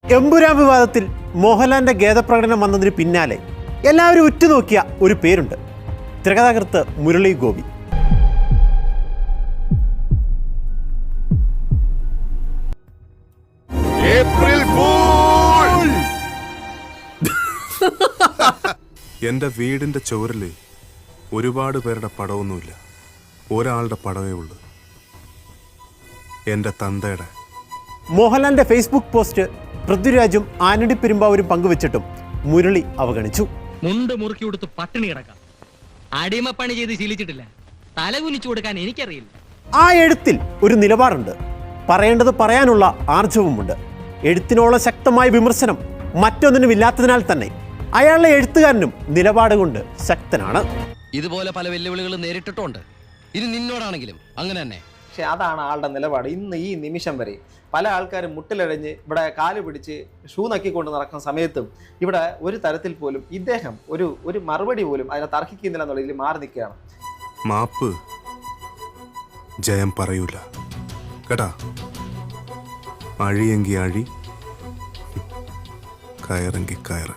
എമ്പുരാൻ വിവാദത്തിൽ മോഹൻലാലിന്റെ ഖേദപ്രകടനം വന്നതിന് പിന്നാലെ എല്ലാവരും ഉറ്റുനോക്കിയ ഒരു പേരുണ്ട്. തിരക്കഥാകൃത്ത് മുരളി ഗോപി. എന്റെ വീടിന്റെ ചുവരില് ഒരുപാട് പേരുടെ പടമൊന്നുമില്ല, ഒരാളുടെ പടവേ ഉള്ളൂ, എന്റെ തന്തയുടെ. മോഹൻലാലിന്റെ ഫേസ്ബുക്ക് പോസ്റ്റ് പൃഥ്വിരാജും ആന്റണി പെരുമ്പാവൂരും പങ്കുവച്ചിട്ടും മുരളി അവഗണിച്ചു. മുണ്ട് മുറുക്കി കൊടുത്ത് പട്ടിണി കിടക്കാം, അടിമപ്പണി ചെയ്ത് ശീലിച്ചിട്ടില്ല, തല കുനിച്ചു കൊടുക്കാൻ എനിക്കറിയില്ല. ആ എഴുത്തിൽ ഒരു നിലപാടുണ്ട്, പറയേണ്ടത് പറയാനുള്ള ആർജവമുണ്ട്. എഴുത്തിനോളം ശക്തമായ വിമർശനം മറ്റൊന്നിനും ഇല്ലാത്തതിനാൽ തന്നെ അയാളുടെ എഴുത്തുകാരനും നിലപാട് കൊണ്ട് ശക്തനാണ്. ഇതുപോലെ പല വെല്ലുവിളികളും നേരിട്ടിട്ടുണ്ട്. ഇത് നിന്നോടാണെങ്കിലും അങ്ങനെ തന്നെ. പക്ഷെ അതാണ് ആളുടെ നിലപാട്. ഇന്ന് ഈ നിമിഷം വരെ പല ആൾക്കാരും മുട്ടിലഴഞ്ഞ് ഇവിടെ കാല് പിടിച്ച് ഷൂ നക്കിക്കൊണ്ട് നടക്കുന്ന സമയത്തും ഇവിടെ ഒരു തരത്തിൽ പോലും ഇദ്ദേഹം ഒരു മറുപടി പോലും അതിനെ തർക്കിക്കുന്നില്ല എന്നുള്ള ഇതിൽ മാറി നിൽക്കുകയാണ്. മാപ്പ് ജയം പറയൂല കേട്ടാ. അഴിയെങ്കി അഴി, കയറെങ്കി കയറ്.